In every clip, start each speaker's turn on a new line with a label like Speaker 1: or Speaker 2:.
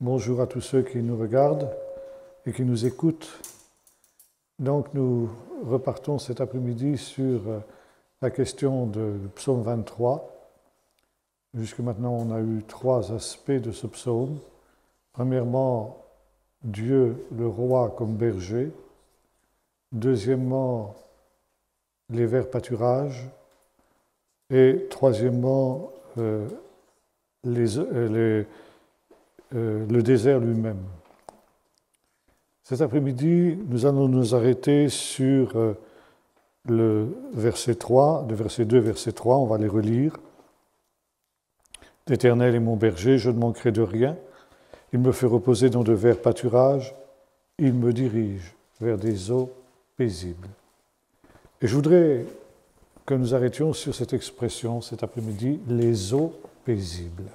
Speaker 1: Bonjour à tous ceux qui nous regardent et qui nous écoutent. Donc nous repartons cet après-midi sur la question du psaume 23. Jusque maintenant, on a eu trois aspects de ce psaume. Premièrement, Dieu, le roi comme berger. Deuxièmement, les verts pâturages. Et troisièmement, le désert lui-même. Cet après-midi, nous allons nous arrêter sur le verset 3, de verset 2, verset 3, on va les relire. L'Éternel est mon berger, je ne manquerai de rien. Il me fait reposer dans de verts pâturages, il me dirige vers des eaux paisibles. Et je voudrais que nous arrêtions sur cette expression cet après-midi, les eaux paisibles.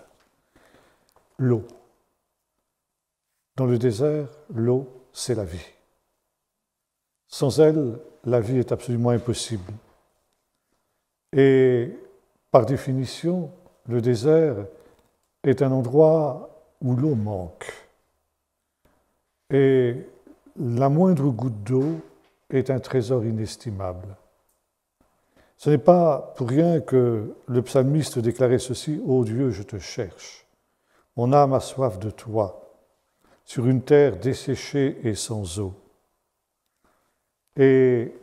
Speaker 1: L'eau. Dans le désert, l'eau, c'est la vie. Sans elle, la vie est absolument impossible. Et par définition, le désert est un endroit où l'eau manque. Et la moindre goutte d'eau est un trésor inestimable. Ce n'est pas pour rien que le psalmiste déclarait ceci « Ô Dieu, je te cherche. Mon âme a soif de toi. » sur une terre desséchée et sans eau. Et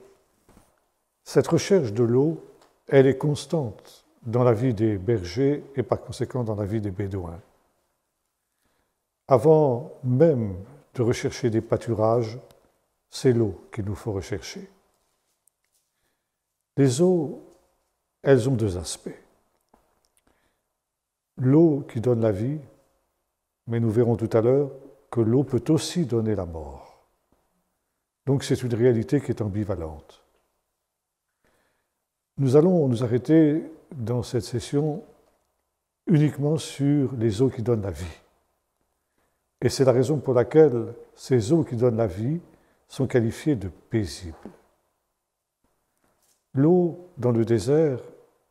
Speaker 1: cette recherche de l'eau, elle est constante dans la vie des bergers et par conséquent dans la vie des bédouins. Avant même de rechercher des pâturages, c'est l'eau qu'il nous faut rechercher. Les eaux, elles ont deux aspects. L'eau qui donne la vie, mais nous verrons tout à l'heure que l'eau peut aussi donner la mort. Donc c'est une réalité qui est ambivalente. Nous allons nous arrêter dans cette session uniquement sur les eaux qui donnent la vie. Et c'est la raison pour laquelle ces eaux qui donnent la vie sont qualifiées de paisibles. L'eau dans le désert,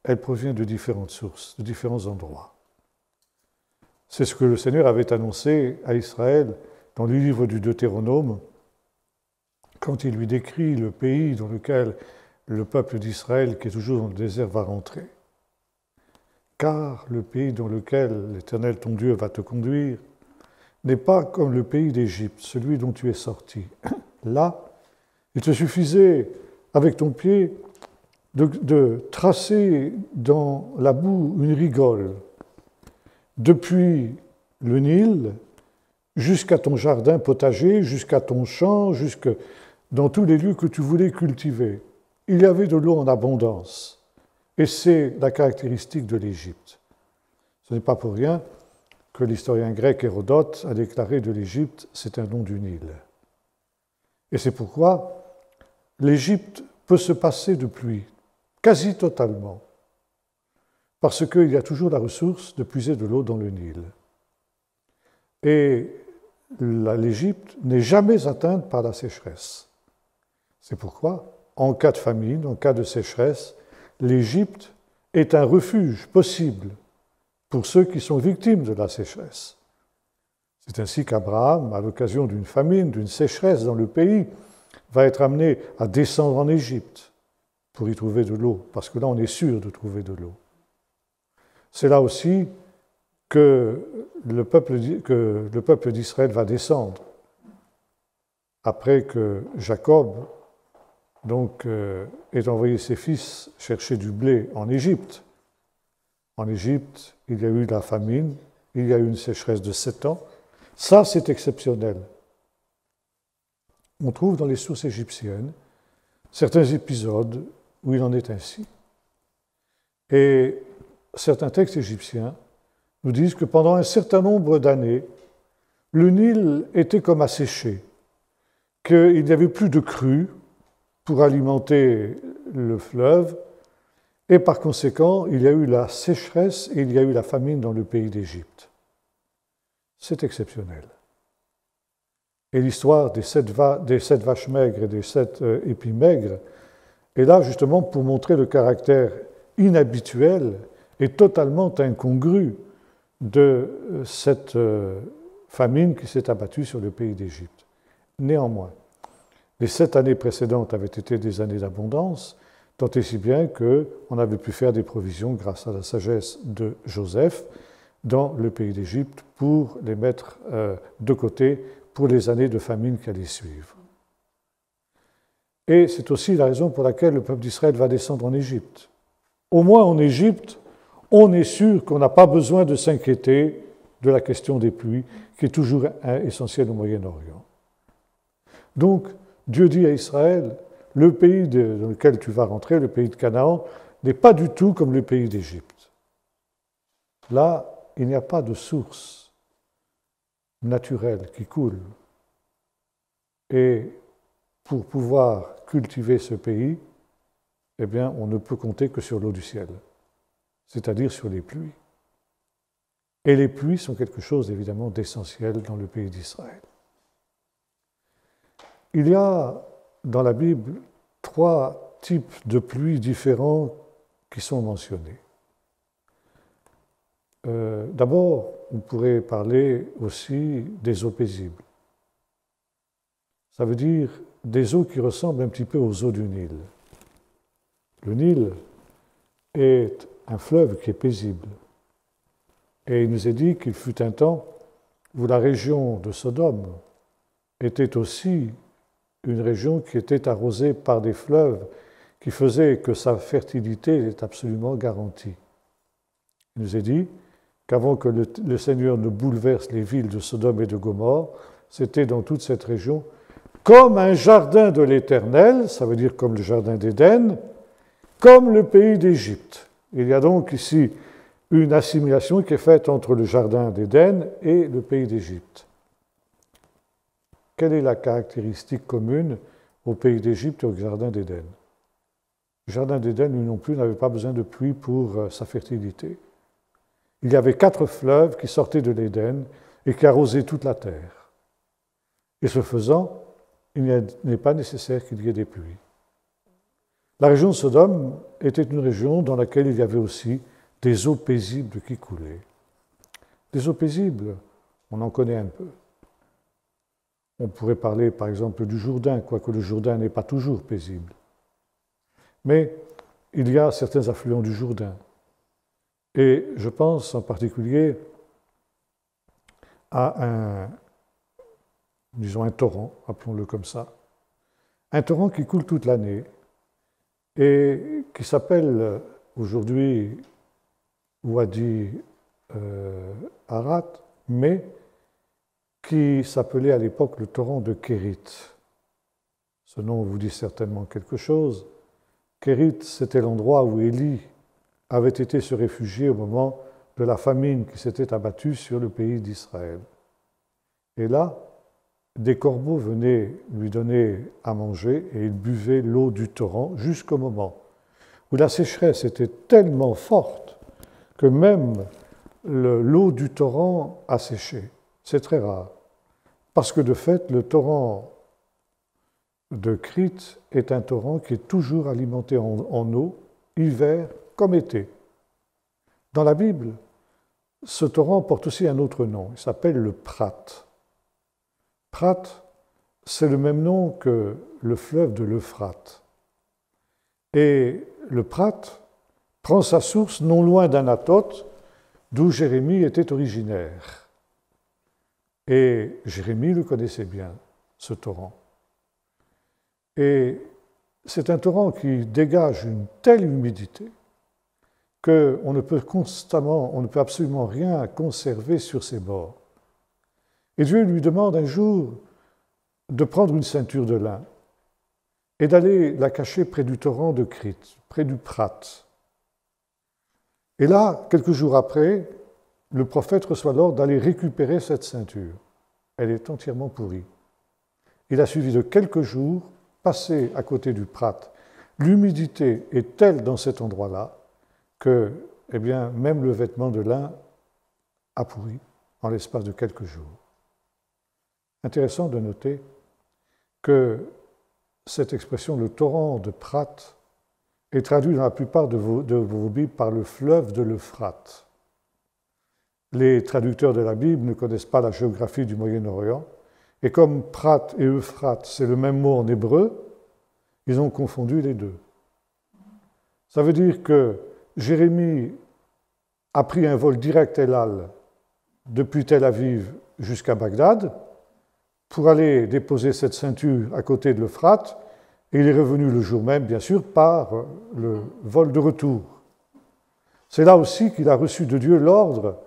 Speaker 1: elle provient de différentes sources, de différents endroits. C'est ce que le Seigneur avait annoncé à Israël dans le livre du Deutéronome, quand il lui décrit le pays dans lequel le peuple d'Israël, qui est toujours dans le désert, va rentrer. Car le pays dans lequel l'Éternel, ton Dieu, va te conduire, n'est pas comme le pays d'Égypte, celui dont tu es sorti. Là, il te suffisait, avec ton pied, de tracer dans la boue une rigole, depuis le Nil jusqu'à ton jardin potager, jusqu'à ton champ, jusque dans tous les lieux que tu voulais cultiver. Il y avait de l'eau en abondance. Et c'est la caractéristique de l'Égypte. Ce n'est pas pour rien que l'historien grec Hérodote a déclaré de l'Égypte, c'est un nom du Nil. Et c'est pourquoi l'Égypte peut se passer de pluie, quasi totalement. Parce qu'il y a toujours la ressource de puiser de l'eau dans le Nil. Et l'Égypte n'est jamais atteinte par la sécheresse. C'est pourquoi, en cas de famine, en cas de sécheresse, l'Égypte est un refuge possible pour ceux qui sont victimes de la sécheresse. C'est ainsi qu'Abraham, à l'occasion d'une famine, d'une sécheresse dans le pays, va être amené à descendre en Égypte pour y trouver de l'eau, parce que là, on est sûr de trouver de l'eau. C'est là aussi que le peuple d'Israël va descendre, après que Jacob ait envoyé ses fils chercher du blé en Égypte. En Égypte, il y a eu la famine, il y a eu une sécheresse de 7 ans. Ça, c'est exceptionnel. On trouve dans les sources égyptiennes certains épisodes où il en est ainsi. Et certains textes égyptiens nous disent que pendant un certain nombre d'années, le Nil était comme asséché, qu'il n'y avait plus de crues pour alimenter le fleuve, et par conséquent, il y a eu la sécheresse et il y a eu la famine dans le pays d'Égypte. C'est exceptionnel. Et l'histoire des 7 vaches maigres et des 7 épis maigres est là justement pour montrer le caractère inhabituel et totalement incongru de cette famine qui s'est abattue sur le pays d'Égypte. Néanmoins, les 7 années précédentes avaient été des années d'abondance, tant et si bien qu'on avait pu faire des provisions grâce à la sagesse de Joseph dans le pays d'Égypte pour les mettre de côté pour les années de famine qui allaient suivre. Et c'est aussi la raison pour laquelle le peuple d'Israël va descendre en Égypte. Au moins en Égypte, on est sûr qu'on n'a pas besoin de s'inquiéter de la question des pluies, qui est toujours essentielle au Moyen-Orient. Donc, Dieu dit à Israël, le pays dans lequel tu vas rentrer, le pays de Canaan, n'est pas du tout comme le pays d'Égypte. Là, il n'y a pas de source naturelle qui coule. Et pour pouvoir cultiver ce pays, eh bien, on ne peut compter que sur l'eau du ciel, c'est-à-dire sur les pluies. Et les pluies sont quelque chose, évidemment, d'essentiel dans le pays d'Israël. Il y a dans la Bible 3 types de pluies différents qui sont mentionnés. D'abord, on pourrait parler aussi des eaux paisibles. Ça veut dire des eaux qui ressemblent un petit peu aux eaux du Nil. Le Nil est un fleuve qui est paisible. Et il nous est dit qu'il fut un temps où la région de Sodome était aussi une région qui était arrosée par des fleuves qui faisaient que sa fertilité est absolument garantie. Il nous est dit qu'avant que le Seigneur ne bouleverse les villes de Sodome et de Gomorrhe, c'était dans toute cette région comme un jardin de l'Éternel, ça veut dire comme le jardin d'Éden, comme le pays d'Égypte. Il y a donc ici une assimilation qui est faite entre le jardin d'Éden et le pays d'Égypte. Quelle est la caractéristique commune au pays d'Égypte et au jardin d'Éden? Le jardin d'Éden, lui non plus, n'avait pas besoin de pluie pour sa fertilité. Il y avait 4 fleuves qui sortaient de l'Éden et qui arrosaient toute la terre. Et ce faisant, il n'est pas nécessaire qu'il y ait des pluies. La région de Sodome était une région dans laquelle il y avait aussi des eaux paisibles qui coulaient. Des eaux paisibles, on en connaît un peu. On pourrait parler par exemple du Jourdain, quoique le Jourdain n'est pas toujours paisible. Mais il y a certains affluents du Jourdain. Et je pense en particulier à un torrent, appelons-le comme ça, un torrent qui coule toute l'année et qui s'appelle aujourd'hui Wadi Arat, mais qui s'appelait à l'époque le torrent de Kérit. Ce nom vous dit certainement quelque chose. Kérit, c'était l'endroit où Élie avait été se réfugier au moment de la famine qui s'était abattue sur le pays d'Israël. Et là, des corbeaux venaient lui donner à manger et il buvait l'eau du torrent jusqu'au moment où la sécheresse était tellement forte que même l'eau du torrent a séché. C'est très rare, parce que de fait, le torrent de Crite est un torrent qui est toujours alimenté en eau, hiver comme été. Dans la Bible, ce torrent porte aussi un autre nom, il s'appelle le Prat. Prat, c'est le même nom que le fleuve de l'Euphrate. Et le Prat prend sa source non loin d'Anatote, d'où Jérémie était originaire. Et Jérémie le connaissait bien, ce torrent. Et c'est un torrent qui dégage une telle humidité qu'on ne peut absolument rien conserver sur ses bords. Et Dieu lui demande un jour de prendre une ceinture de lin et d'aller la cacher près du torrent de Crite, près du Prat. Et là, quelques jours après, le prophète reçoit l'ordre d'aller récupérer cette ceinture. Elle est entièrement pourrie. Il a suffi de quelques jours, passés à côté du Prat. L'humidité est telle dans cet endroit-là que, eh bien, même le vêtement de lin a pourri en l'espace de quelques jours. Intéressant de noter que cette expression, le torrent de Prat, est traduite dans la plupart de vos Bibles par le fleuve de l'Euphrate. les traducteurs de la Bible ne connaissent pas la géographie du Moyen-Orient, et comme Prat et Euphrate, c'est le même mot en hébreu, ils ont confondu les deux. Ça veut dire que Jérémie a pris un vol direct El Al depuis Tel Aviv jusqu'à Bagdad pour aller déposer cette ceinture à côté de l'Euphrate, et il est revenu le jour même, bien sûr, par le vol de retour. C'est là aussi qu'il a reçu de Dieu l'ordre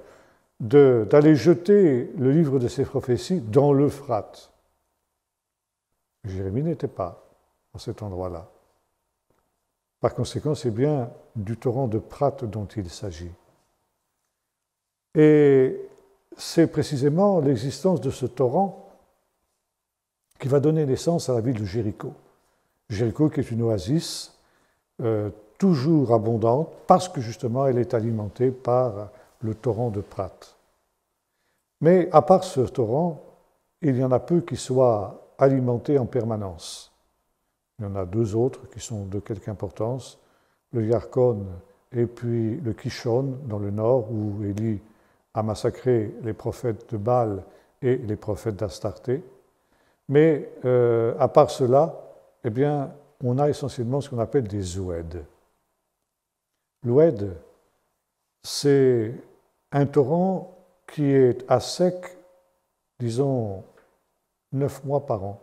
Speaker 1: d'aller jeter le livre de ses prophéties dans l'Euphrate. Jérémie n'était pas à cet endroit-là. Par conséquent, c'est bien du torrent de Prat dont il s'agit. Et c'est précisément l'existence de ce torrent qui va donner naissance à la ville de Jéricho. Jéricho qui est une oasis toujours abondante parce que justement elle est alimentée par le torrent de Prat. Mais à part ce torrent, il y en a peu qui soient alimentés en permanence. Il y en a deux autres qui sont de quelque importance, le Yarkon et puis le Kishon dans le nord où Élie a massacré les prophètes de Baal et les prophètes d'Astarté. Mais à part cela, eh bien, on a essentiellement ce qu'on appelle des oueds. L'oued, c'est un torrent qui est à sec, disons, 9 mois par an.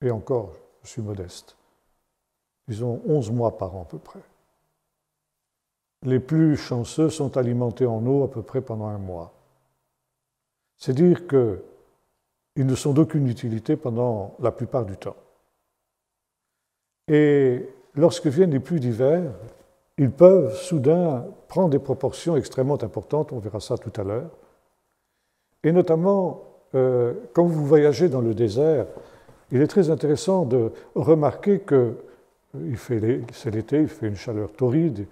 Speaker 1: Et encore, je suis modeste. Disons 11 mois par an à peu près. Les plus chanceux sont alimentés en eau à peu près pendant 1 mois. C'est dire qu'ils ne sont d'aucune utilité pendant la plupart du temps. Et lorsque viennent les pluies d'hiver, ils peuvent soudain prendre des proportions extrêmement importantes, on verra ça tout à l'heure. Et notamment, quand vous voyagez dans le désert, il est très intéressant de remarquer que c'est l'été, il fait une chaleur torride.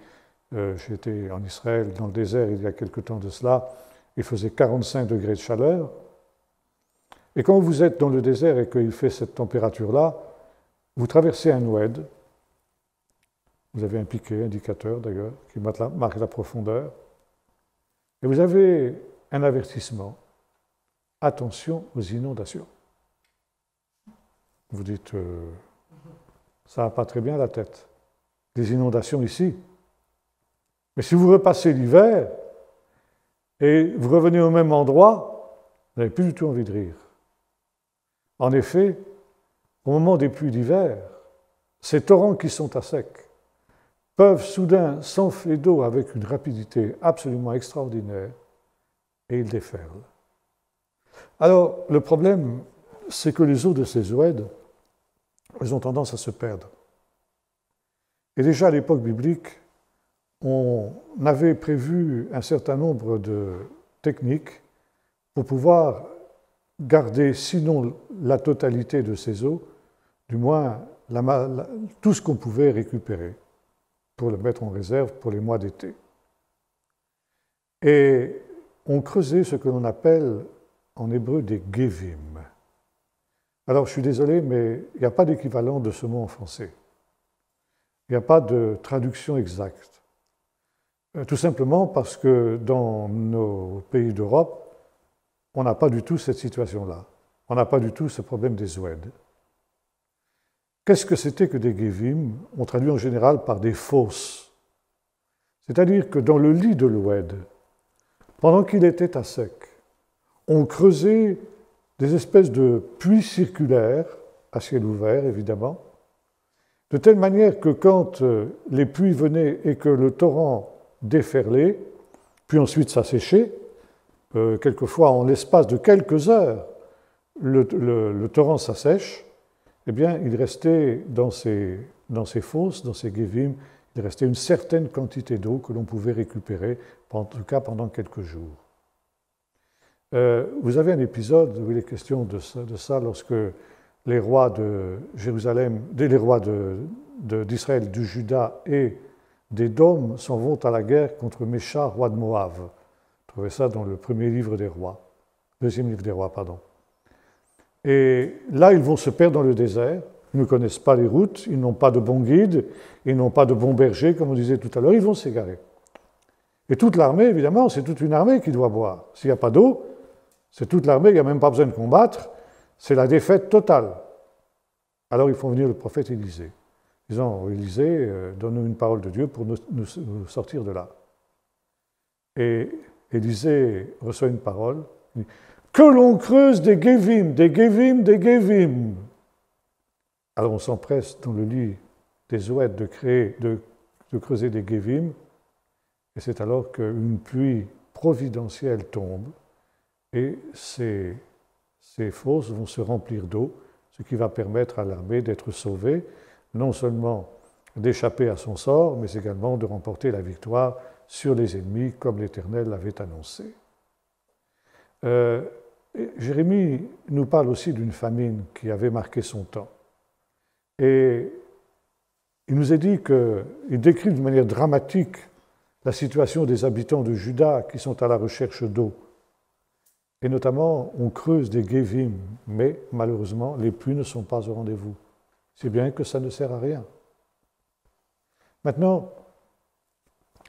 Speaker 1: J'étais en Israël, dans le désert, il y a quelque temps de cela, il faisait 45 degrés de chaleur. Et quand vous êtes dans le désert et qu'il fait cette température-là, vous traversez un oued. Vous avez un piquet indicateur d'ailleurs qui marque la profondeur. Et vous avez un avertissement. Attention aux inondations. Vous dites, ça va pas très bien la tête. Des inondations ici. Mais si vous repassez l'hiver et vous revenez au même endroit, vous n'avez plus du tout envie de rire. En effet, au moment des pluies d'hiver, ces torrents qui sont à sec peuvent soudain s'enfler d'eau avec une rapidité absolument extraordinaire et ils déferlent. Alors, le problème, c'est que les eaux de ces oueds, elles ont tendance à se perdre. Et déjà à l'époque biblique, on avait prévu un certain nombre de techniques pour pouvoir garder, sinon la totalité de ces eaux, du moins tout ce qu'on pouvait récupérer pour le mettre en réserve pour les mois d'été. Et on creusait ce que l'on appelle en hébreu des gevim. Alors je suis désolé, mais il n'y a pas d'équivalent de ce mot en français. Il n'y a pas de traduction exacte. Tout simplement parce que dans nos pays d'Europe, on n'a pas du tout cette situation-là. On n'a pas du tout ce problème des oueds. Qu'est-ce que c'était que des gevim? On traduit en général par des fosses. C'est-à-dire que dans le lit de l'oued, pendant qu'il était à sec, on creusait des espèces de puits circulaires, à ciel ouvert évidemment, de telle manière que quand les pluies venaient et que le torrent déferlait, puis ensuite s'asséchait, quelquefois en l'espace de quelques heures, le torrent s'assèche, eh bien, il restait dans ces fosses, dans ces gevim, il restait une certaine quantité d'eau que l'on pouvait récupérer, en tout cas pendant quelques jours. Vous avez un épisode où il est question de ça lorsque les rois de Jérusalem, les rois d'Israël, du Juda et d'Édom s'en vont à la guerre contre Mécha, roi de Moab. Vous trouvez ça dans le deuxième livre des rois, pardon. Et là, ils vont se perdre dans le désert. Ils ne connaissent pas les routes, ils n'ont pas de bons guides, ils n'ont pas de bons bergers, comme on disait tout à l'heure, ils vont s'égarer. Et toute l'armée, évidemment, c'est toute une armée qui doit boire. S'il n'y a pas d'eau, c'est toute l'armée, il n'y a même pas besoin de combattre, c'est la défaite totale. Alors ils font venir le prophète Élisée, disant, Élisée, donne-nous une parole de Dieu pour nous sortir de là. Et Élisée reçoit une parole, il dit, que l'on creuse des Gévim, des Gévim, des Gévim. Alors on s'empresse dans le lit des oueds de creuser des Gévim, et c'est alors qu'une pluie providentielle tombe, et ces fosses vont se remplir d'eau, ce qui va permettre à l'armée d'être sauvée, non seulement d'échapper à son sort, mais également de remporter la victoire sur les ennemis, comme l'Éternel l'avait annoncé. Jérémie nous parle aussi d'une famine qui avait marqué son temps. Et il nous est dit qu'il décrit de manière dramatique la situation des habitants de Juda qui sont à la recherche d'eau. Et notamment, on creuse des Gévim, mais malheureusement, les pluies ne sont pas au rendez-vous. C'est bien que ça ne sert à rien. Maintenant,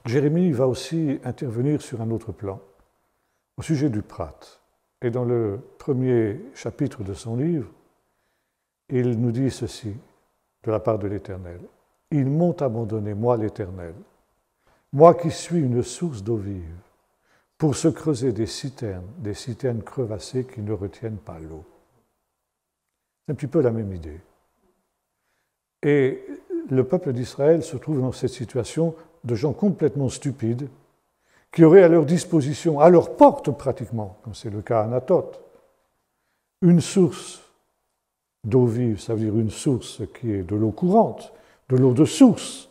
Speaker 1: Jérémie va aussi intervenir sur un autre plan, au sujet du Prat. Et dans le premier chapitre de son livre, il nous dit ceci, de la part de l'Éternel. « Ils m'ont abandonné, moi l'Éternel, moi qui suis une source d'eau vive, pour se creuser des citernes crevassées qui ne retiennent pas l'eau. » C'est un petit peu la même idée. Et le peuple d'Israël se trouve dans cette situation de gens complètement stupides, qui auraient à leur disposition, à leur porte pratiquement, comme c'est le cas à Anatote, une source d'eau vive, ça veut dire une source qui est de l'eau courante, de l'eau de source,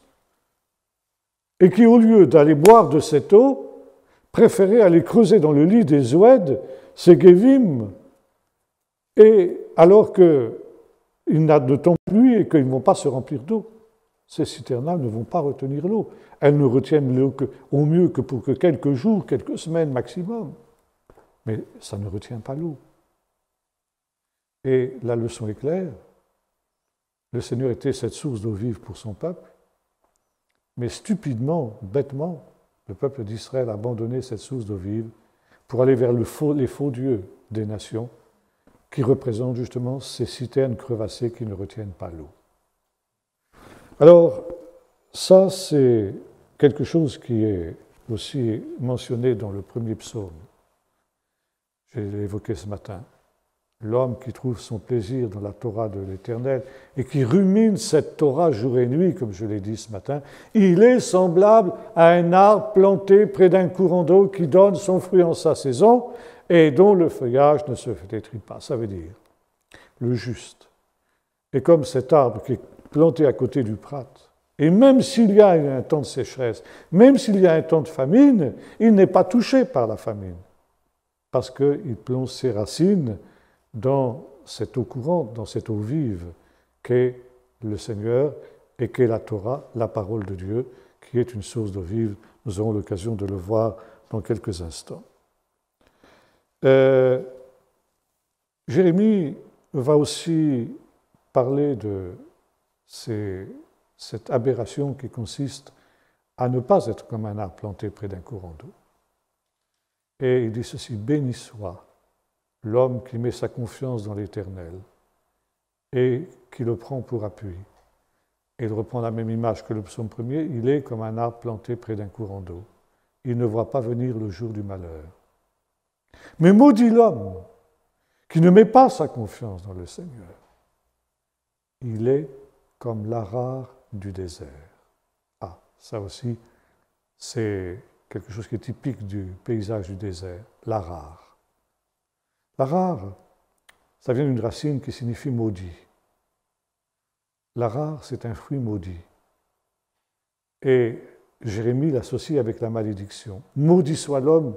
Speaker 1: et qui, au lieu d'aller boire de cette eau, préféraient aller creuser dans le lit des oueds, ces Gévim, et alors qu'il n'a de temps pluie et qu'ils ne vont pas se remplir d'eau. Ces citernes-là ne vont pas retenir l'eau. Elles ne retiennent l'eau au mieux que pour quelques jours, quelques semaines maximum. Mais ça ne retient pas l'eau. Et la leçon est claire. Le Seigneur était cette source d'eau vive pour son peuple, mais stupidement, bêtement, le peuple d'Israël a abandonné cette source d'eau vive pour aller vers les faux dieux des nations qui représentent justement ces citernes crevassées qui ne retiennent pas l'eau. Alors, ça, c'est quelque chose qui est aussi mentionné dans le premier psaume. Je l'ai évoqué ce matin. L'homme qui trouve son plaisir dans la Torah de l'Éternel et qui rumine cette Torah jour et nuit, comme je l'ai dit ce matin, il est semblable à un arbre planté près d'un courant d'eau qui donne son fruit en sa saison et dont le feuillage ne se flétrit pas. Ça veut dire, le juste est comme cet arbre qui est planté à côté du prat. Et même s'il y a un temps de sécheresse, même s'il y a un temps de famine, il n'est pas touché par la famine, parce qu'il plonge ses racines dans cette eau courante, dans cette eau vive qu'est le Seigneur et qu'est la Torah, la parole de Dieu, qui est une source d'eau vive. Nous aurons l'occasion de le voir dans quelques instants. Jérémie va aussi parler de cette aberration qui consiste à ne pas être comme un arbre planté près d'un courant d'eau. Et il dit ceci, « Béni soit l'homme qui met sa confiance dans l'Éternel et qui le prend pour appui. » Et il reprend la même image que le psaume premier, il est comme un arbre planté près d'un courant d'eau. Il ne voit pas venir le jour du malheur. Mais maudit l'homme qui ne met pas sa confiance dans le Seigneur. Il est comme l'Arar du désert. Ah, ça aussi, c'est quelque chose qui est typique du paysage du désert, l'Arar. L'Arar, ça vient d'une racine qui signifie maudit. L'Arar, c'est un fruit maudit. Et Jérémie l'associe avec la malédiction. Maudit soit l'homme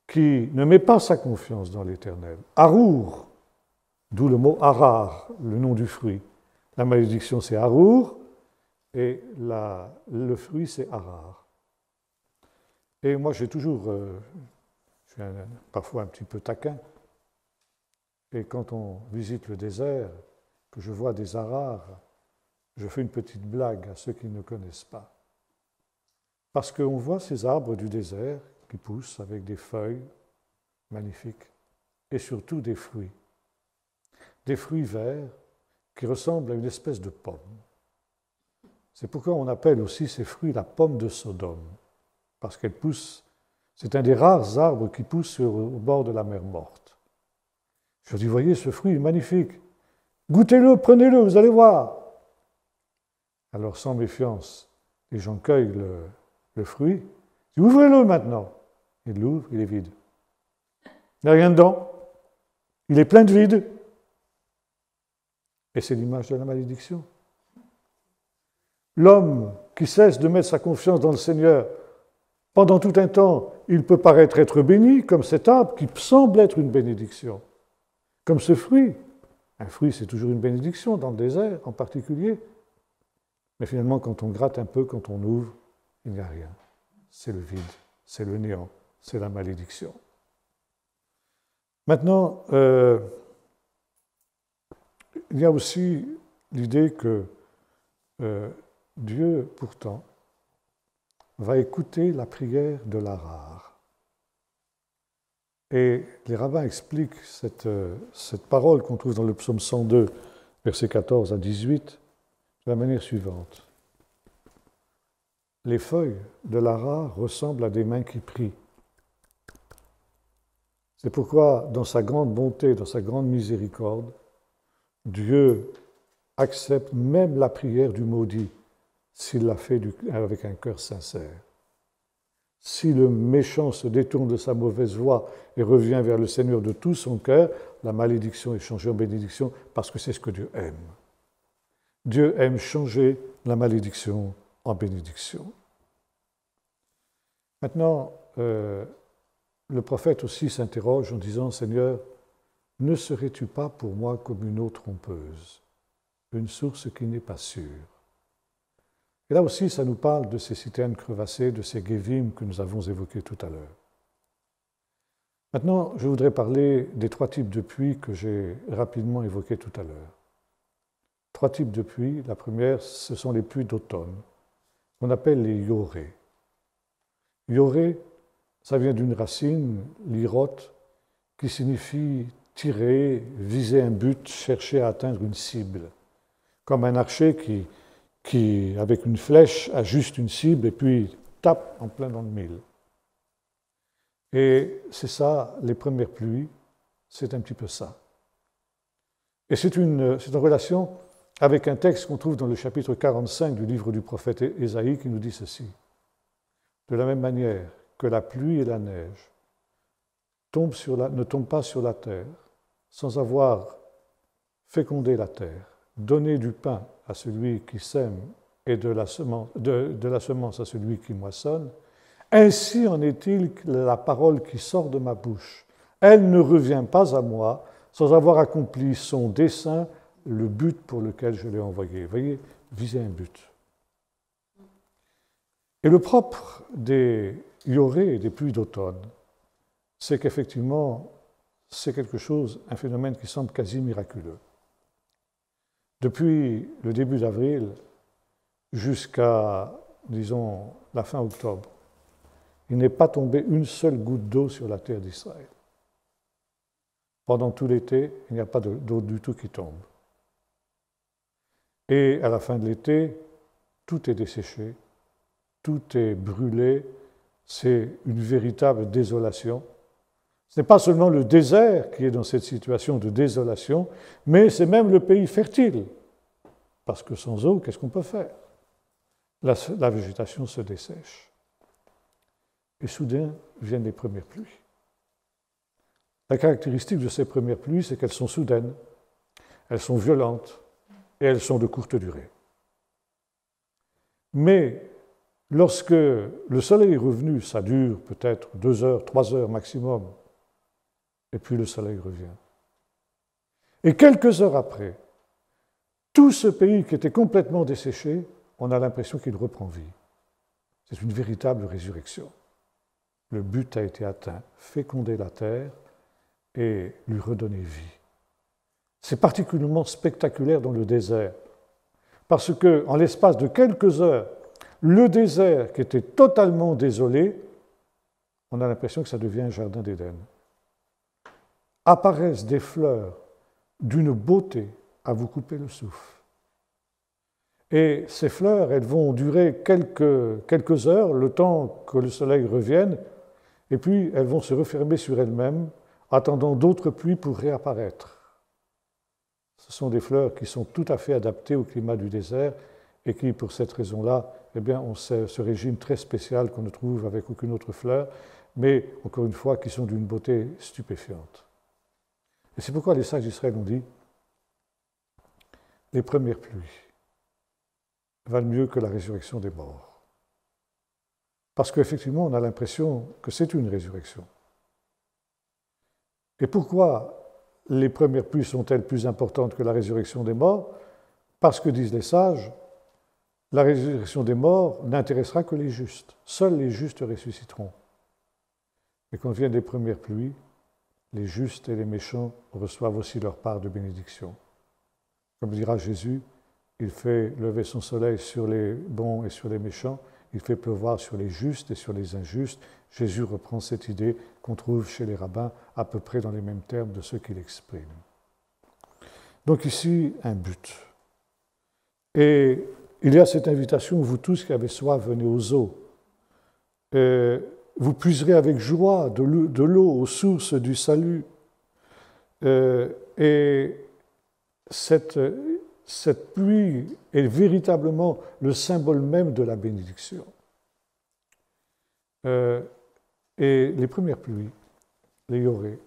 Speaker 1: qui ne met pas sa confiance dans l'Éternel. Arour, d'où le mot Arar, le nom du fruit. La malédiction, c'est Arour, et le fruit, c'est Arar. Et moi, je suis parfois un petit peu taquin, et quand on visite le désert, que je vois des Arars, je fais une petite blague à ceux qui ne connaissent pas. Parce qu'on voit ces arbres du désert qui poussent avec des feuilles magnifiques et surtout des fruits. Des fruits verts qui ressemblent à une espèce de pomme. C'est pourquoi on appelle aussi ces fruits la pomme de Sodome, parce qu'elle pousse, c'est un des rares arbres qui pousse au bord de la mer Morte. Je dis, voyez, ce fruit est magnifique. Goûtez-le, prenez-le, vous allez voir. Alors, sans méfiance, les gens cueillent le fruit. Ouvrez-le maintenant. Ils l'ouvrent, il est vide. Il n'y a rien dedans. Il est plein de vide. Et c'est l'image de la malédiction. L'homme qui cesse de mettre sa confiance dans le Seigneur, pendant tout un temps, il peut paraître être béni, comme cet arbre qui semble être une bénédiction. Comme ce fruit. Un fruit, c'est toujours une bénédiction, dans le désert en particulier. Mais finalement, quand on gratte un peu, quand on ouvre, il n'y a rien. C'est le vide, c'est le néant, c'est la malédiction. Maintenant, il y a aussi l'idée que Dieu, pourtant, va écouter la prière de l'Arar. Et les rabbins expliquent cette parole qu'on trouve dans le psaume 102, versets 14 à 18, de la manière suivante. Les feuilles de l'Arar ressemblent à des mains qui prient. C'est pourquoi, dans sa grande bonté, dans sa grande miséricorde, Dieu accepte même la prière du maudit s'il l'a fait avec un cœur sincère. Si le méchant se détourne de sa mauvaise voie et revient vers le Seigneur de tout son cœur, la malédiction est changée en bénédiction parce que c'est ce que Dieu aime. Dieu aime changer la malédiction en bénédiction. Maintenant, le prophète aussi s'interroge en disant « Seigneur, ne serais-tu pas pour moi comme une eau trompeuse, une source qui n'est pas sûre ?» Et là aussi, ça nous parle de ces citernes crevassées, de ces guévim que nous avons évoqués tout à l'heure. Maintenant, je voudrais parler des trois types de pluie que j'ai rapidement évoqués tout à l'heure. Trois types de pluie. La première, ce sont les pluies d'automne, qu'on appelle les yoré. Yoré, ça vient d'une racine, l'irote, qui signifie tirer, viser un but, chercher à atteindre une cible. Comme un archer qui, avec une flèche, ajuste une cible et puis tape en plein dans le mille. Et c'est ça, les premières pluies, c'est un petit peu ça. Et c'est en relation avec un texte qu'on trouve dans le chapitre 45 du livre du prophète Ésaïe qui nous dit ceci. De la même manière que la pluie et la neige ne tombent pas sur la terre sans avoir fécondé la terre, donné du pain à celui qui sème et de la semence à celui qui moissonne, ainsi en est-il que la parole qui sort de ma bouche, elle ne revient pas à moi sans avoir accompli son dessein, le but pour lequel je l'ai envoyé. Vous voyez, viser un but. Et le propre des yoré et des pluies d'automne, c'est qu'effectivement, c'est quelque chose, un phénomène qui semble quasi miraculeux. Depuis le début d'avril jusqu'à, disons, la fin octobre, il n'est pas tombé une seule goutte d'eau sur la terre d'Israël. Pendant tout l'été, il n'y a pas d'eau du tout qui tombe. Et à la fin de l'été, tout est desséché, tout est brûlé, c'est une véritable désolation. Ce n'est pas seulement le désert qui est dans cette situation de désolation, mais c'est même le pays fertile. Parce que sans eau, qu'est-ce qu'on peut faire? La végétation se dessèche. Et soudain viennent les premières pluies. La caractéristique de ces premières pluies, c'est qu'elles sont soudaines, elles sont violentes et elles sont de courte durée. Mais lorsque le soleil est revenu, ça dure peut-être 2 heures, 3 heures maximum, et puis le soleil revient. Et quelques heures après, tout ce pays qui était complètement desséché, on a l'impression qu'il reprend vie. C'est une véritable résurrection. Le but a été atteint, féconder la terre et lui redonner vie. C'est particulièrement spectaculaire dans le désert, parce qu'en l'espace de quelques heures, le désert qui était totalement désolé, on a l'impression que ça devient un jardin d'Éden. Apparaissent des fleurs d'une beauté à vous couper le souffle. Et ces fleurs, elles vont durer quelques heures, le temps que le soleil revienne, et puis elles vont se refermer sur elles-mêmes, attendant d'autres pluies pour réapparaître. Ce sont des fleurs qui sont tout à fait adaptées au climat du désert et qui, pour cette raison-là, eh bien, ont ce régime très spécial qu'on ne trouve avec aucune autre fleur, mais, encore une fois, qui sont d'une beauté stupéfiante. Et c'est pourquoi les sages d'Israël ont dit « Les premières pluies valent mieux que la résurrection des morts. » Parce qu'effectivement, on a l'impression que c'est une résurrection. Et pourquoi les premières pluies sont-elles plus importantes que la résurrection des morts? Parce que, disent les sages, la résurrection des morts n'intéressera que les justes. Seuls les justes ressusciteront. Et quand viennent les premières pluies, les justes et les méchants reçoivent aussi leur part de bénédiction. Comme dira Jésus, il fait lever son soleil sur les bons et sur les méchants, il fait pleuvoir sur les justes et sur les injustes. Jésus reprend cette idée qu'on trouve chez les rabbins à peu près dans les mêmes termes de ceux qu'il exprime. Donc ici, un but. Et il y a cette invitation, vous tous qui avez soif, venez aux eaux. Vous puiserez avec joie de l'eau aux sources du salut. Et cette pluie est véritablement le symbole même de la bénédiction. Et les premières pluies, les yorées,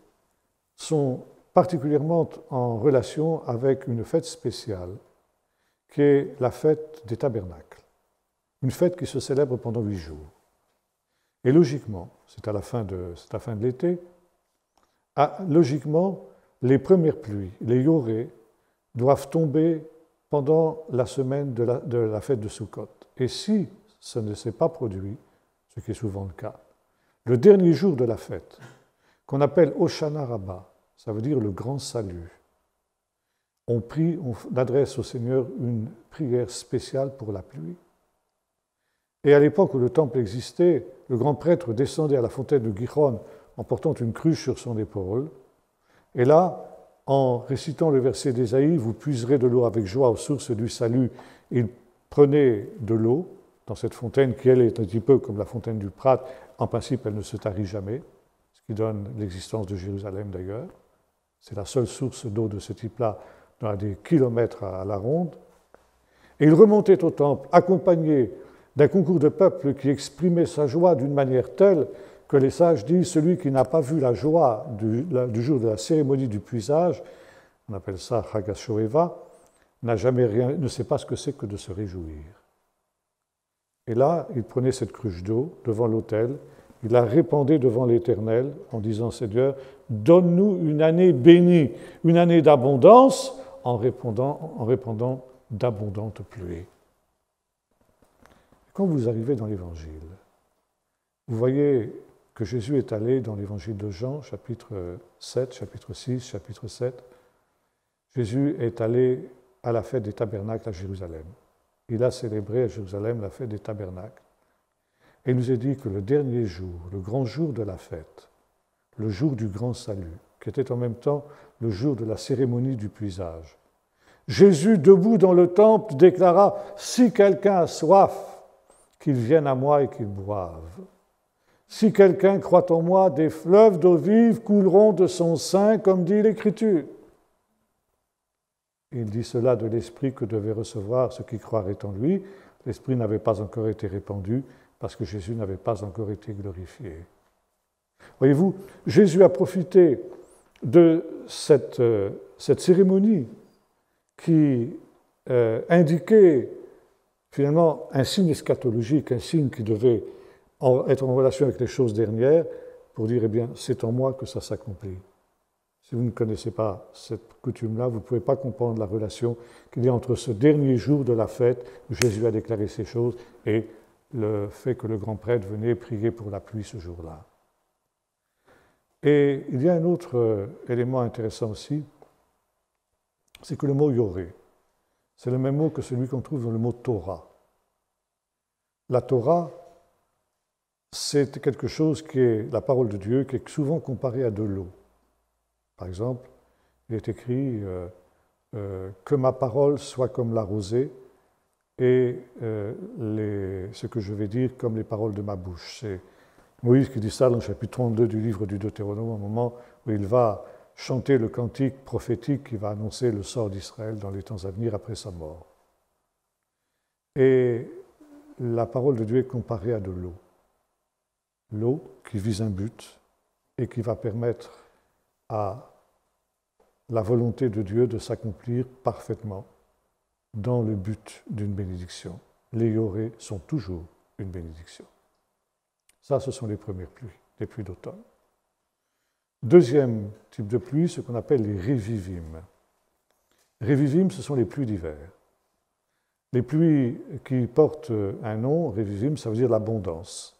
Speaker 1: sont particulièrement en relation avec une fête spéciale, qui est la fête des tabernacles. Une fête qui se célèbre pendant 8 jours. Et logiquement, c'est à la fin de l'été, logiquement, les premières pluies, les yorées, doivent tomber pendant la semaine de la fête de Sukkot. Et si ce ne s'est pas produit, ce qui est souvent le cas, le dernier jour de la fête, qu'on appelle Hoshana Rabbah, ça veut dire le grand salut, on adresse au Seigneur une prière spéciale pour la pluie. Et à l'époque où le temple existait, le grand prêtre descendait à la fontaine de Gihon en portant une cruche sur son épaule. Et là, en récitant le verset d'Ésaïe, vous puiserez de l'eau avec joie aux sources du salut. Il prenait de l'eau dans cette fontaine qui, elle, est un petit peu comme la fontaine du Prat. En principe, elle ne se tarit jamais, ce qui donne l'existence de Jérusalem d'ailleurs. C'est la seule source d'eau de ce type-là dans des kilomètres à la ronde. Et il remontait au temple, accompagné d'un concours de peuple qui exprimait sa joie d'une manière telle que les sages disent, celui qui n'a pas vu la joie du jour de la cérémonie du puisage, on appelle ça Chag HaShoeva, ne sait pas ce que c'est que de se réjouir. Et là, il prenait cette cruche d'eau devant l'autel, il la répandait devant l'Éternel en disant, Seigneur, donne-nous une année bénie, une année d'abondance, en répandant d'abondantes pluies. Quand vous arrivez dans l'Évangile, vous voyez que Jésus est allé dans l'Évangile de Jean, chapitre 7, chapitre 6, chapitre 7. Jésus est allé à la fête des tabernacles à Jérusalem. Il a célébré à Jérusalem la fête des tabernacles. Et il nous est dit que le dernier jour, le grand jour de la fête, le jour du grand salut, qui était en même temps le jour de la cérémonie du puisage, Jésus, debout dans le temple, déclara « Si quelqu'un a soif, qu'il vienne à moi et qu'il boive. Si quelqu'un croit en moi, des fleuves d'eau vive couleront de son sein, comme dit l'Écriture. » Il dit cela de l'Esprit que devait recevoir ceux qui croiraient en lui. L'Esprit n'avait pas encore été répandu parce que Jésus n'avait pas encore été glorifié. Voyez-vous, Jésus a profité de cette cérémonie qui indiquait finalement un signe eschatologique, un signe qui devait être en relation avec les choses dernières, pour dire, eh bien, c'est en moi que ça s'accomplit. Si vous ne connaissez pas cette coutume-là, vous ne pouvez pas comprendre la relation qu'il y a entre ce dernier jour de la fête, où Jésus a déclaré ces choses, et le fait que le grand prêtre venait prier pour la pluie ce jour-là. Et il y a un autre élément intéressant aussi, c'est que le mot « yoré », c'est le même mot que celui qu'on trouve dans le mot « Torah ». la Torah, c'est quelque chose qui est la parole de Dieu, qui est souvent comparée à de l'eau. Par exemple, il est écrit que ma parole soit comme la rosée et ce que je vais dire comme les paroles de ma bouche. C'est Moïse qui dit ça dans le chapitre 32 du livre du Deutéronome, au moment où il va chanter le cantique prophétique qui va annoncer le sort d'Israël dans les temps à venir après sa mort. Et la parole de Dieu est comparée à de l'eau. L'eau qui vise un but et qui va permettre à la volonté de Dieu de s'accomplir parfaitement dans le but d'une bénédiction. Les yorés sont toujours une bénédiction. Ça, ce sont les premières pluies, les pluies d'automne. Deuxième type de pluie, ce qu'on appelle les révivim. Révivim, ce sont les pluies d'hiver. Les pluies qui portent un nom, révivim, ça veut dire l'abondance.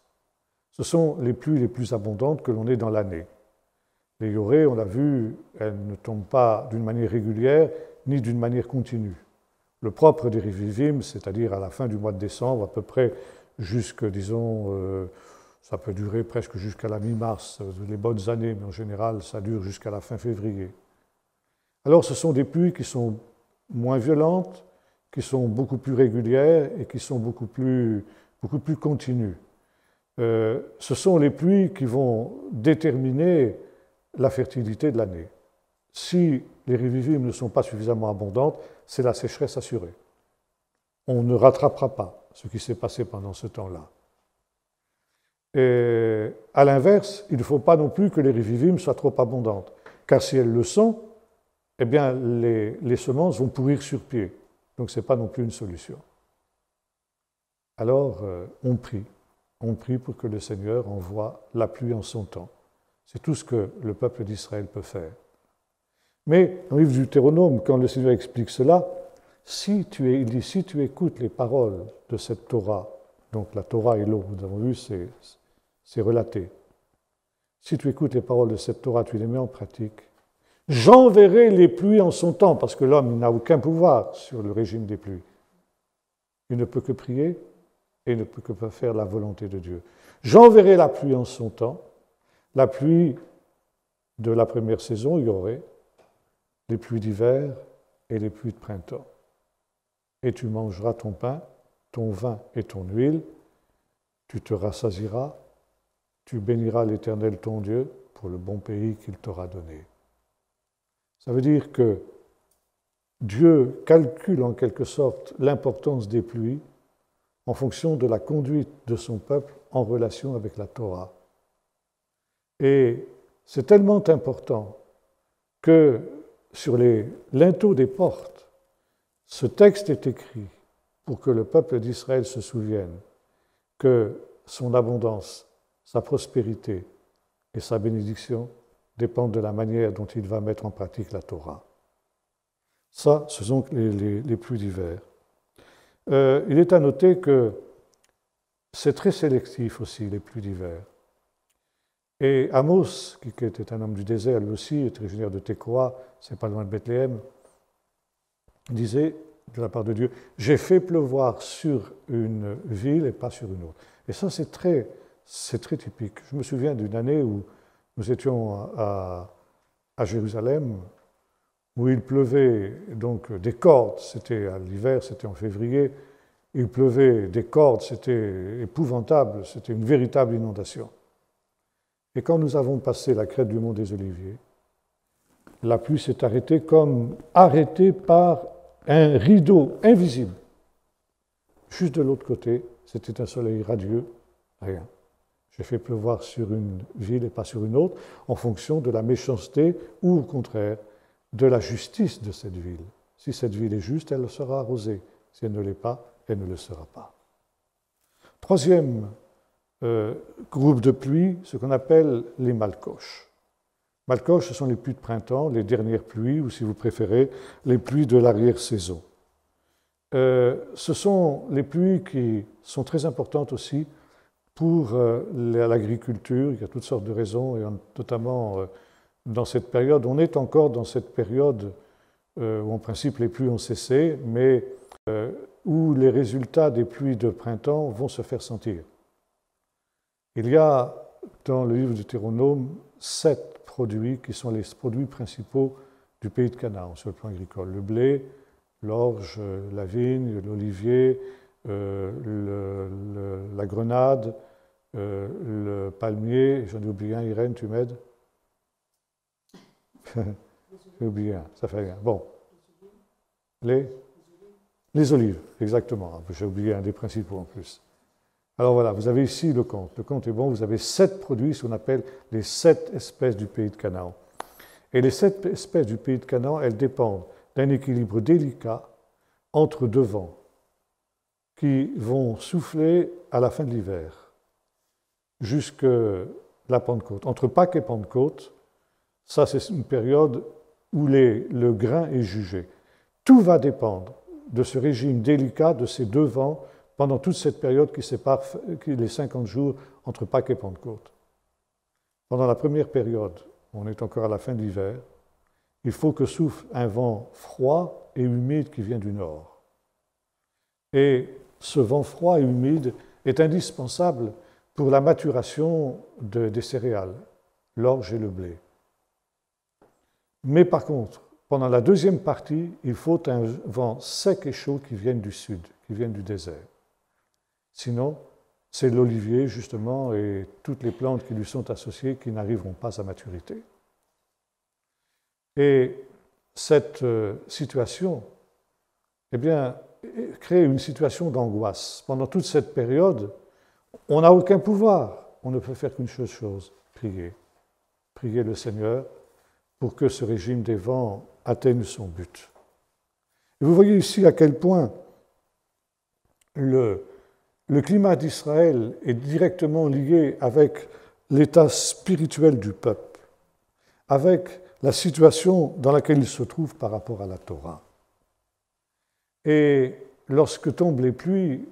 Speaker 1: Ce sont les pluies les plus abondantes que l'on ait dans l'année. Les yorées, on l'a vu, elles ne tombent pas d'une manière régulière ni d'une manière continue. Le propre des révivim, c'est-à-dire à la fin du mois de décembre, à peu près jusque, disons, ça peut durer presque jusqu'à la mi-mars, les bonnes années, mais en général, ça dure jusqu'à la fin février. Alors, ce sont des pluies qui sont moins violentes, qui sont beaucoup plus régulières et qui sont beaucoup plus continues. Ce sont les pluies qui vont déterminer la fertilité de l'année. Si les révivim ne sont pas suffisamment abondantes, c'est la sécheresse assurée. On ne rattrapera pas ce qui s'est passé pendant ce temps-là. Et à l'inverse, il ne faut pas non plus que les révivim soient trop abondantes, car si elles le sont, eh bien les semences vont pourrir sur pied. Donc ce n'est pas non plus une solution. Alors on prie pour que le Seigneur envoie la pluie en son temps. C'est tout ce que le peuple d'Israël peut faire. Mais dans le livre du Deutéronome, quand le Seigneur explique cela, il dit, si tu écoutes les paroles de cette Torah, donc la Torah et l'eau, nous avons vu, c'est relaté. Si tu écoutes les paroles de cette Torah, tu les mets en pratique, j'enverrai les pluies en son temps, parce que l'homme n'a aucun pouvoir sur le régime des pluies. Il ne peut que prier et il ne peut que faire la volonté de Dieu. J'enverrai la pluie en son temps. La pluie de la première saison, il y aurait les pluies d'hiver et les pluies de printemps. Et tu mangeras ton pain, ton vin et ton huile, tu te rassasieras, tu béniras l'Éternel ton Dieu pour le bon pays qu'il t'aura donné. Ça veut dire que Dieu calcule en quelque sorte l'importance des pluies en fonction de la conduite de son peuple en relation avec la Torah. Et c'est tellement important que sur les linteaux des portes, ce texte est écrit pour que le peuple d'Israël se souvienne que son abondance, sa prospérité et sa bénédiction dépendent de la manière dont il va mettre en pratique la Torah. Ça, ce sont les pluies d'hiver. Il est à noter que c'est très sélectif aussi, les pluies d'hiver. Et Amos, qui était un homme du désert, lui aussi, est originaire de Tekoa, c'est pas loin de Bethléem, disait, de la part de Dieu, « J'ai fait pleuvoir sur une ville et pas sur une autre. » Et ça, c'est très typique. Je me souviens d'une année où nous étions à Jérusalem, où il pleuvait donc des cordes, c'était à l'hiver, c'était en février, il pleuvait des cordes, c'était épouvantable, c'était une véritable inondation. Et quand nous avons passé la crête du mont des Oliviers, la pluie s'est arrêtée comme arrêtée par un rideau invisible. Juste de l'autre côté, c'était un soleil radieux, rien. J'ai fait pleuvoir sur une ville et pas sur une autre, en fonction de la méchanceté ou au contraire de la justice de cette ville. Si cette ville est juste, elle sera arrosée. Si elle ne l'est pas, elle ne le sera pas. Troisième groupe de pluies, ce qu'on appelle les malkoches. Malkoches, ce sont les pluies de printemps, les dernières pluies, ou si vous préférez, les pluies de l'arrière-saison. Ce sont les pluies qui sont très importantes aussi pour l'agriculture. Il y a toutes sortes de raisons, et notamment dans cette période. On est encore dans cette période où en principe les pluies ont cessé, mais où les résultats des pluies de printemps vont se faire sentir. Il y a dans le livre du Deutéronome 7 produits qui sont les produits principaux du pays de Canaan sur le plan agricole. Le blé, l'orge, la vigne, l'olivier, la grenade, le palmier. J'en ai oublié un, Irène, tu m'aides? J'ai oublié un, ça fait rien. Bon. Les olives, exactement. J'ai oublié un des principaux en plus. Alors voilà, vous avez ici le compte. Le compte est bon, vous avez 7 produits, ce qu'on appelle les 7 espèces du pays de Canaan. Et les 7 espèces du pays de Canaan, elles dépendent d'un équilibre délicat entre deux vents qui vont souffler à la fin de l'hiver, jusque la Pentecôte. Entre Pâques et Pentecôte, ça c'est une période où le grain est jugé. Tout va dépendre de ce régime délicat de ces deux vents pendant toute cette période qui sépare les 50 jours entre Pâques et Pentecôte. Pendant la première période, on est encore à la fin de l'hiver, il faut que souffle un vent froid et humide qui vient du nord. Et ce vent froid et humide est indispensable pour la maturation des céréales, l'orge et le blé. Mais par contre, pendant la deuxième partie, il faut un vent sec et chaud qui vienne du sud, qui vienne du désert. Sinon, c'est l'olivier, justement, et toutes les plantes qui lui sont associées qui n'arriveront pas à maturité. Et cette situation, eh bien, crée une situation d'angoisse. Pendant toute cette période, on n'a aucun pouvoir. On ne peut faire qu'une chose, prier. Prier le Seigneur pour que ce régime des vents atteigne son but. Et vous voyez ici à quel point le climat d'Israël est directement lié avec l'état spirituel du peuple, avec la situation dans laquelle il se trouve par rapport à la Torah. Et lorsque tombent les pluies,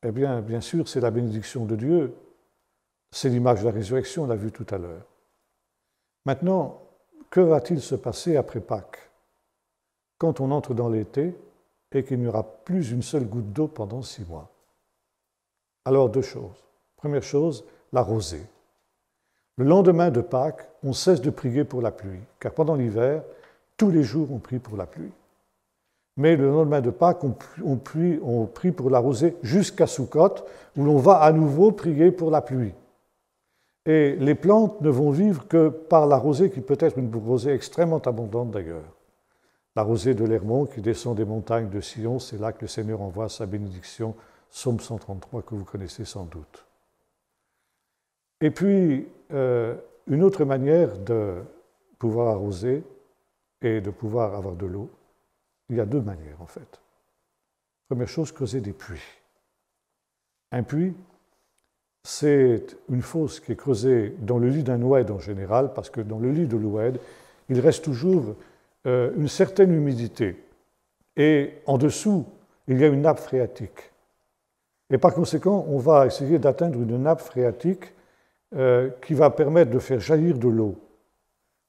Speaker 1: eh bien sûr, c'est la bénédiction de Dieu, c'est l'image de la résurrection, on l'a vu tout à l'heure. Maintenant, que va-t-il se passer après Pâques, quand on entre dans l'été et qu'il n'y aura plus une seule goutte d'eau pendant 6 mois? Alors, 2 choses. Première chose, la rosée. Le lendemain de Pâques, on cesse de prier pour la pluie, car pendant l'hiver, tous les jours, on prie pour la pluie. Mais le lendemain de Pâques, on prie pour la rosée jusqu'à Sukkot, où l'on va à nouveau prier pour la pluie. Et les plantes ne vont vivre que par la rosée, qui peut être une rosée extrêmement abondante d'ailleurs. La rosée de l'Hermon qui descend des montagnes de Sion, c'est là que le Seigneur envoie sa bénédiction, Psaume 133, que vous connaissez sans doute. Et puis, une autre manière de pouvoir arroser et de pouvoir avoir de l'eau, il y a 2 manières en fait. Première chose, creuser des puits. Un puits, c'est une fosse qui est creusée dans le lit d'un oued en général, parce que dans le lit de l'oued, il reste toujours une certaine humidité. Et en dessous, il y a une nappe phréatique. Et par conséquent, on va essayer d'atteindre une nappe phréatique qui va permettre de faire jaillir de l'eau.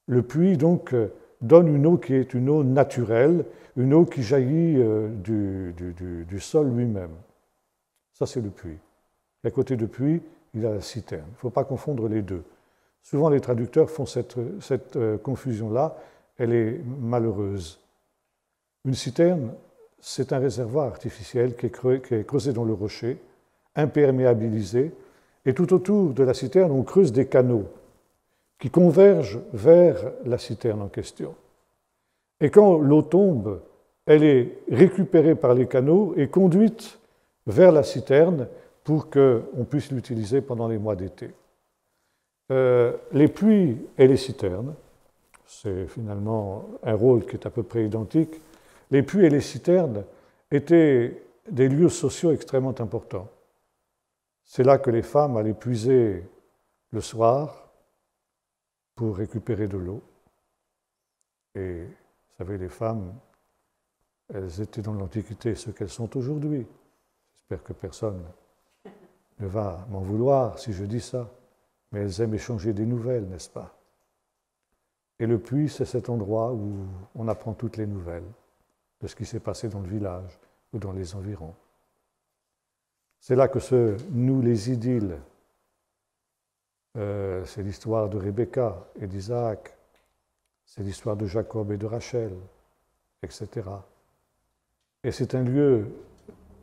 Speaker 1: Le puits, donc, donne une eau qui est une eau naturelle, une eau qui jaillit du sol lui-même. Ça, c'est le puits. Et à côté du puits, il y a la citerne. Il ne faut pas confondre les deux. Souvent, les traducteurs font cette confusion-là. Elle est malheureuse. Une citerne, c'est un réservoir artificiel qui est creusé dans le rocher, imperméabilisé, et tout autour de la citerne, on creuse des canaux qui convergent vers la citerne en question. Et quand l'eau tombe, elle est récupérée par les canaux et conduite vers la citerne pour qu'on puisse l'utiliser pendant les mois d'été. Les puits et les citernes, c'est finalement un rôle qui est à peu près identique. Les puits et les citernes étaient des lieux sociaux extrêmement importants. C'est là que les femmes allaient puiser le soir pour récupérer de l'eau. Et vous savez, les femmes, elles étaient dans l'Antiquité ce qu'elles sont aujourd'hui. J'espère que personne ne va m'en vouloir si je dis ça, mais elles aiment échanger des nouvelles, n'est-ce pas? Et le puits, c'est cet endroit où on apprend toutes les nouvelles de ce qui s'est passé dans le village, ou dans les environs. C'est là que se nouent les idylles. C'est l'histoire de Rebecca et d'Isaac, c'est l'histoire de Jacob et de Rachel, etc. Et c'est un lieu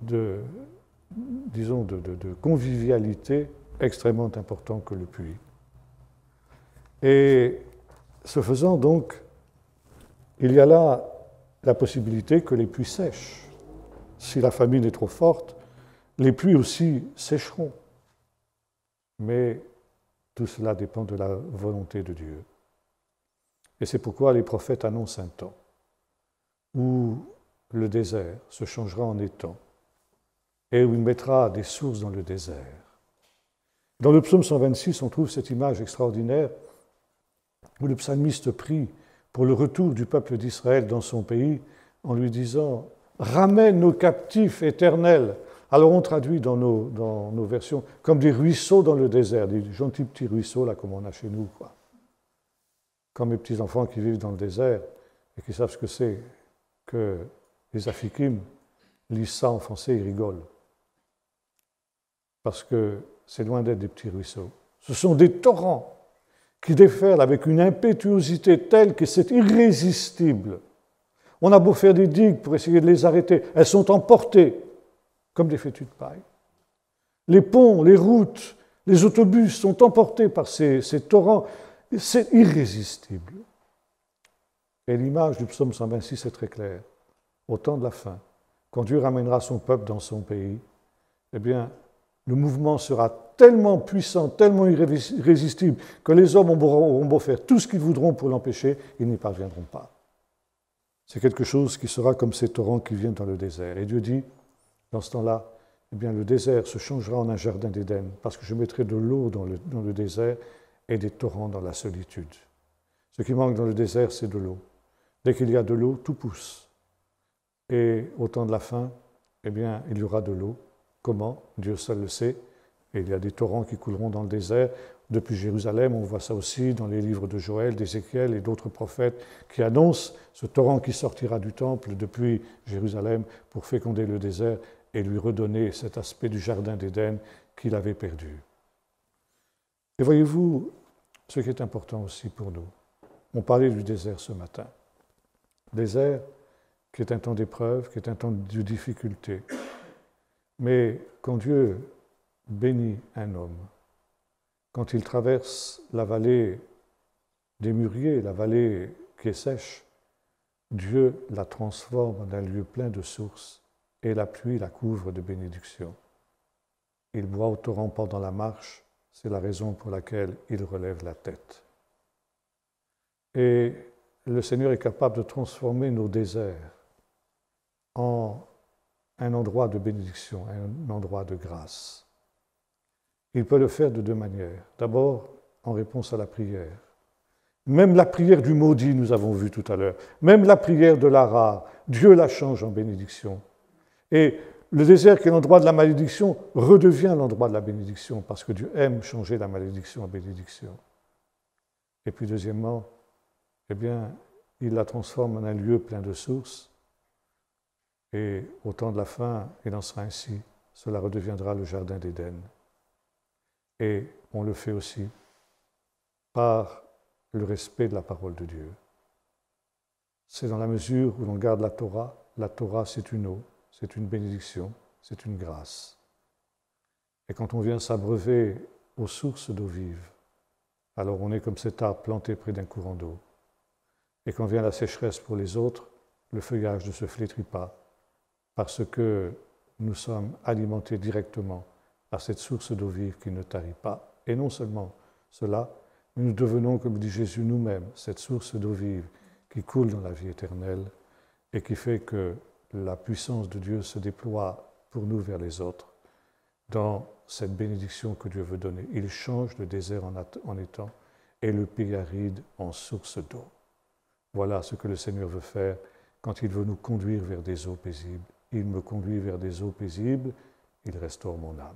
Speaker 1: de convivialité extrêmement important que le puits. Et ce faisant, donc, il y a là la possibilité que les puits sèchent. Si la famine est trop forte, les puits aussi sécheront. Mais tout cela dépend de la volonté de Dieu. Et c'est pourquoi les prophètes annoncent un temps où le désert se changera en étang et où il mettra des sources dans le désert. Dans le psaume 126, on trouve cette image extraordinaire où le psalmiste prie pour le retour du peuple d'Israël dans son pays en lui disant « Ramène nos captifs éternels ». Alors on traduit dans nos versions comme des ruisseaux dans le désert, des gentils petits ruisseaux là comme on a chez nous, quoi. Comme mes petits-enfants qui vivent dans le désert et qui savent ce que c'est que les Afikim lisent ça en français, ils rigolent. Parce que c'est loin d'être des petits ruisseaux. Ce sont des torrents qui déferlent avec une impétuosité telle que c'est irrésistible. On a beau faire des digues pour essayer de les arrêter, elles sont emportées comme des fétus de paille. Les ponts, les routes, les autobus sont emportés par ces torrents. C'est irrésistible. Et l'image du psaume 126 est très claire. Au temps de la fin, quand Dieu ramènera son peuple dans son pays, eh bien, le mouvement sera tellement puissant, tellement irrésistible, que les hommes auront beau faire tout ce qu'ils voudront pour l'empêcher, ils n'y parviendront pas. C'est quelque chose qui sera comme ces torrents qui viennent dans le désert. Et Dieu dit, dans ce temps-là, eh bien, le désert se changera en un jardin d'Éden, parce que je mettrai de l'eau dans le désert et des torrents dans la solitude. Ce qui manque dans le désert, c'est de l'eau. Dès qu'il y a de l'eau, tout pousse. Et au temps de la fin, eh bien, il y aura de l'eau. Comment? Dieu seul le sait. Et il y a des torrents qui couleront dans le désert. Depuis Jérusalem, on voit ça aussi dans les livres de Joël, d'Ézéchiel et d'autres prophètes qui annoncent ce torrent qui sortira du temple depuis Jérusalem pour féconder le désert et lui redonner cet aspect du jardin d'Éden qu'il avait perdu. Et voyez-vous, ce qui est important aussi pour nous, on parlait du désert ce matin. Désert qui est un temps d'épreuve, qui est un temps de difficulté. Mais quand Dieu bénit un homme, quand il traverse la vallée des mûriers, la vallée qui est sèche, Dieu la transforme en un lieu plein de sources et la pluie la couvre de bénédictions. Il boit au torrent pendant la marche, c'est la raison pour laquelle il relève la tête. Et le Seigneur est capable de transformer nos déserts en un endroit de bénédiction, un endroit de grâce. Il peut le faire de deux manières. D'abord, en réponse à la prière. Même la prière du maudit, nous avons vu tout à l'heure, même la prière de l'ara, Dieu la change en bénédiction. Et le désert qui est l'endroit de la malédiction redevient l'endroit de la bénédiction parce que Dieu aime changer la malédiction en bénédiction. Et puis deuxièmement, eh bien, il la transforme en un lieu plein de sources et au temps de la fin, il en sera ainsi, cela redeviendra le jardin d'Éden. Et on le fait aussi par le respect de la parole de Dieu. C'est dans la mesure où l'on garde la Torah c'est une eau, c'est une bénédiction, c'est une grâce. Et quand on vient s'abreuver aux sources d'eau vive, alors on est comme cet arbre planté près d'un courant d'eau. Et quand vient la sécheresse pour les autres, le feuillage ne se flétrit pas, parce que nous sommes alimentés directement par cette source d'eau vive qui ne tarit pas. Et non seulement cela, mais nous devenons, comme dit Jésus nous-mêmes, cette source d'eau vive qui coule dans la vie éternelle et qui fait que la puissance de Dieu se déploie pour nous vers les autres dans cette bénédiction que Dieu veut donner. Il change le désert en étang et le pays aride en source d'eau. Voilà ce que le Seigneur veut faire quand il veut nous conduire vers des eaux paisibles. Il me conduit vers des eaux paisibles, il restaure mon âme.